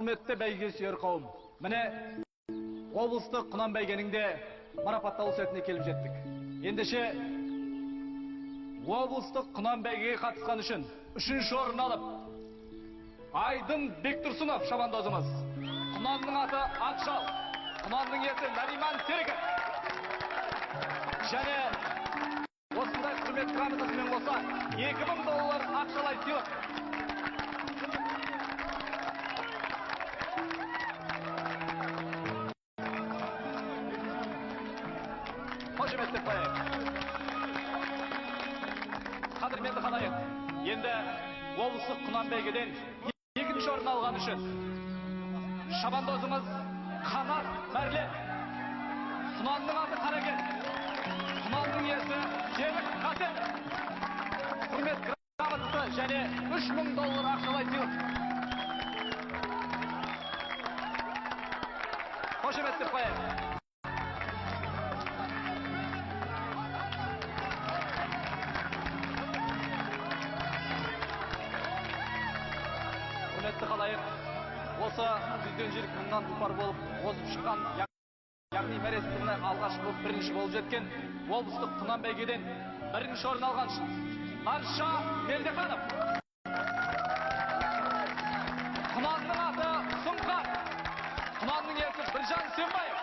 Құрметті бәйге сүйер қауым, міне облыстық құнан бәйгеніңде марапатталу сәтіне келіп жеттік. Ендеше облыстық құнан бәйгеге қатысқан үшін 3-ші орын алып, Айдын Бектұрсынов шабандозымыз. Құнанның аты Ақшал, құнанның еті Нариман Серіков. Және осындай құрмет грамотасымен қоса $2000 ақшалай сыйлық. Қошеметті қояйық. Қадірменді халайық, енді облыстық құнан бәйгеден 2-ші орын алған үшін шабандозымыз Қанат Мәрлен, құнанның аты Қаракен, құнанның иесі Серік Қасен, құрмет грамотасы және $3000 ақшалай сыйлық. Қошеметті қояйық. Құрметті қалайық, осы 100-ден жүйрік мыңнан тұлпар болып озып шыққан, яғни мәресіне алғашқы болып 1-ші болып жеткен облыстық құнан бәйгеден 1-ші орын алған Арша Мелдеханов. Құнанның аты Сұңқар, құнанның иесі Біржан Сенбаев.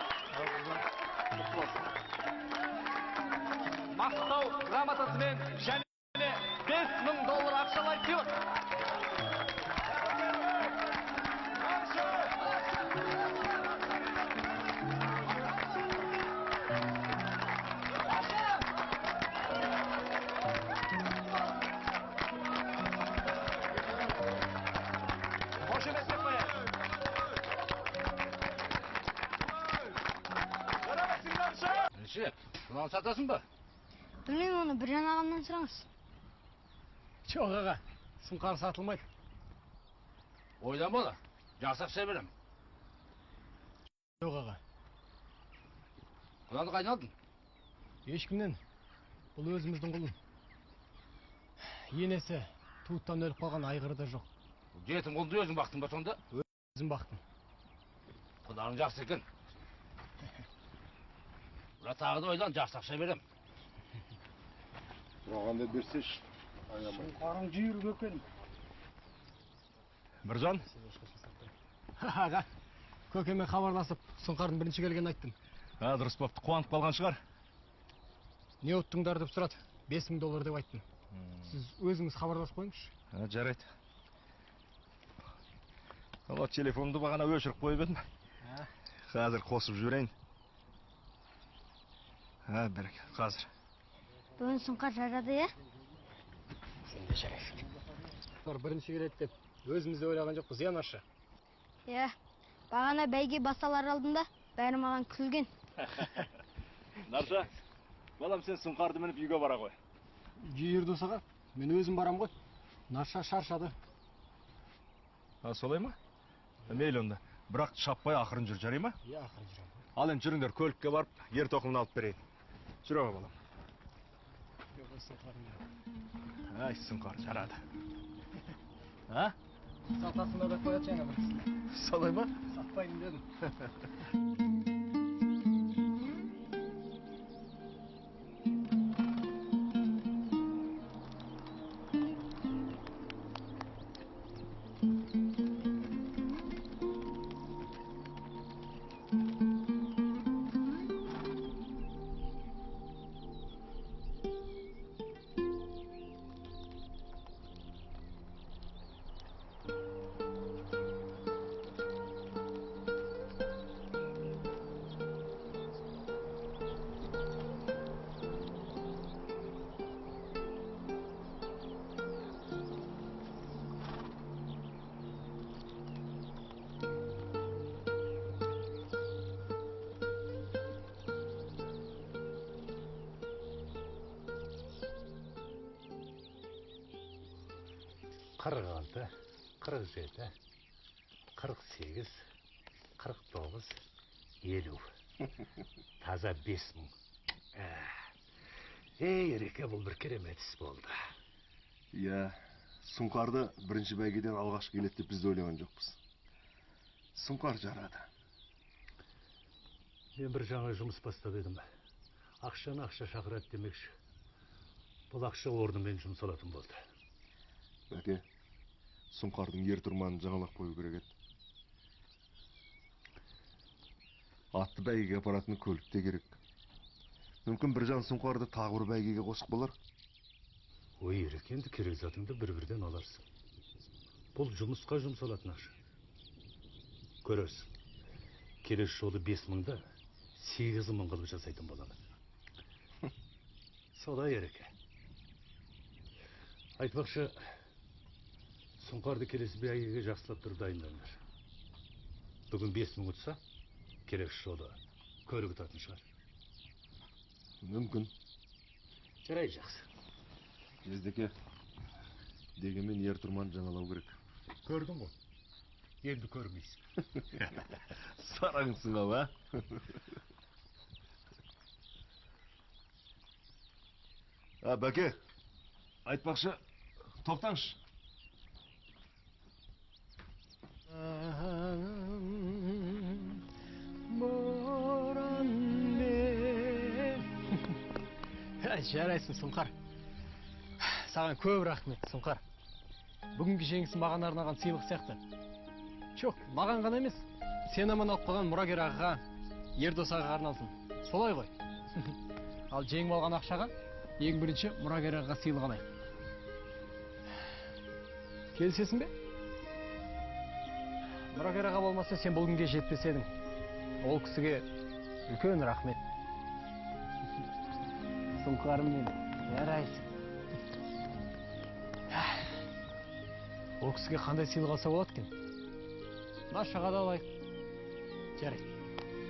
Мақтау грамотасымен және $5000 ақшалай сыйлық. Құнан сатасың ба? Білмеймін, оны Біржан ағамнан сұраңыз. Жоқ аға, Сұңқар сатылмайды. Ойланба да, жақсы ақша берем. Жоқ аға. Құнанды қайдан алдың? Ешкімнен. Бұл өзіміздің құлын. Енесі туыттан өліп қалған айғыры да жоқ. Жетім құлынды өзің бақтың ба сонда? Өзім бақтым. Құнаның жақсы екен. Бұра тағы да ойлан, жақсы ақша берем. Оған да берсеш, Сұңқарың жүйрік екен. Біржан? Аға, көкеме хабарласып, Сұңқардың бірінші келгенін айттым. дұрыс бопты, қуанып қалған шығар. Не ұттыңдар деп сұрады, $5000 деп айттым. Сіз өзіңіз хабарласып қойыңызшы. Жарайды. Телефонды бағана өшіріп қойып едім. Қазір қосып жіберейін. Бәрек, қазір. Бүгін Сұңқар жарады, е? Сен де жарайсың. Бірінші келеді деп, өзімізде ойлаған жоқпыз, е Нарша? Бағана бәйге басталар алдында бәрі маған күлген. Нарша, балам сен Сұңқарды мініп үйге бара қой. Жүйір досаға, мен өзім барам ғой. Нарша шаршады. Солай ма? Мейлі онда. Бірақ шаппай ақырын жүр, жарай ма? Ақырын жүрем. Ал енді жүріңдер, көлікке барып, ер тоқымын алып берейін. Жүр аға балам. Сұңқар жарады. Сатасында да қояды жаңа бірісі. Солай ма? Сатпайын дедім. Қырық алты, 47, 48, 49, 50. Таза 5000. Ереке, бұл бір керемет іс болды. Сұңқарды бірінші бәйгеден алғаш келеді деп біз де ойлаған жоқпыз. Сұңқар жарады. Мен бір жаңа жұмыс бастап едім. Ақшаны ақша шақырады демекші. Бұл ақша орнымен жұмсалатын болды. Бәке, Сұңқардың ер тұрманын жаңалап қою керек еді. Атты бәйгеге апаратын көлік те керек. Мүмкін Біржан Сұңқарды тағы бір бәйгеге қосық болар. Ой, ерек, енді керек затыңды бір-бірден аларсың. Бұл жұмысқа жұмсалатын ақша. Көрерсің. Келесі жолы 5.000-ды 8.000 қылып жасайтын боламын. Солай, ереке. Айтпақшы, Сұңқарды келесі бәйгеге жақсылап тұрып дайындаңдар. Бүгін 5.000 ұтса, келесі жолы көлік ұтатын шығар. Мүмкін. Жарай, жақсы. Ездеке, дегенмен ер тұрман жаңалау керек. Көрдің ғой. Енді көрмейсің. Сараңсың ау, а? Бәке, айтпақшы, тоқтаңшы. Жарайсың, Сұңқар. Саған көп рахмет, Сұңқар. Бүгінгі жеңісі маған арнаған сыйлық сияқты. Жоқ, маған ғана емес, сен аман алып қалған мұрагер ағаға, Ердос ағаға арналсын. Солай ғой. Ал жеңіп алған ақшаға ең бірінші мұрагер ағаға сыйлық алайын. Келісесің бе? Мұрагер аға болмаса сен бұл күнге жетпес едің. Ол кісіге үлкен рахмет. Сұңқарым мен, жарайсың. Ол кісіге қандай сыйлық алса болады екен? Нашаға да алайық. Жарайды.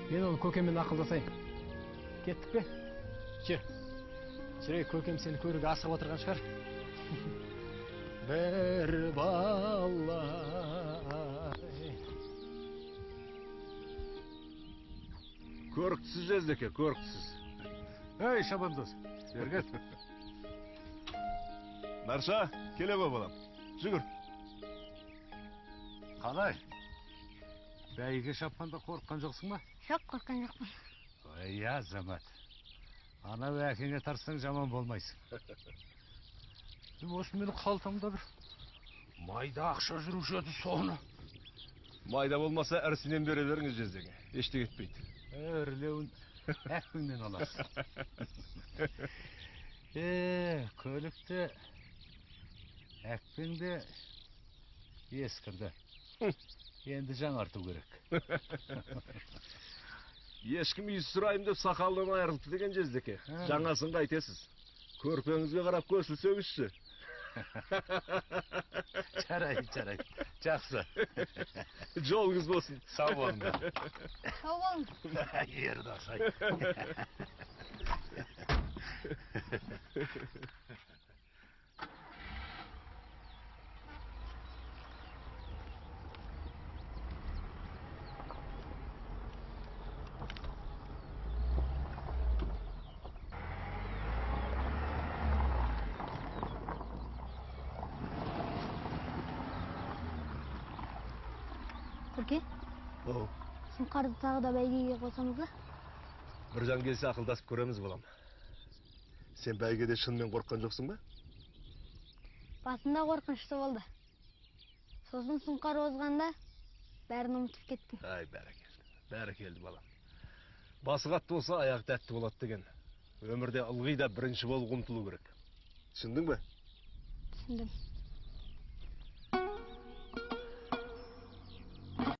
Мен оны көкеммен ақылдасайын. Кеттік пе? Жүр. Жүрейік, көкем сені көруге асығып отырған шығар. Бір бала. Көріктісіз Жездеке, көріктісіз. Ей, шабандоз, бергет. Нарша, келе ғой балам. Жүгір. Қалай? Бәйге шапқанда қорыққан жоқсың ба? Жоқ, қорқан жоқпын. Ой, азамат. Ана әкеңе тарсаң жаман болмайсың. Осы мені қалтамда бір майда ақша жүруші еді соны. Майда болмаса әрсінен бере беріңіз Жездеке. Еште кетпейді. Өрлеуін әкпіңнен аласың. Көлікті әкпіңді ескірді. Енді жаңарту керек. Ешкім үй сұрайым деп сақалдан айырылды деген Жездеке. Жаңасын қайтесіз. Көрпеңізге қарап көсілсеңізші. Жарай. Жақсы. Жолыңыз болсын. Сау болыңдар. Сау болың. Ердос ай. Көке, Оу, Сұңқарды тағы да бәйгеге қосамыз ба? Біржан келсе ақылдасып көреміз балам. Сен бәйгеде шынымен қорыққан жоқсың ба? Басында қорқынышты болды. Сосын Сұңқар озғанда бәрін ұмытып кеттім. Ай, бәрекелді балам. Басы қатты болса аяғы тәтті болады деген. Өмірде ылғи да бірінші болып ұмтылу керек. Түсіндің бе? Түсіндім.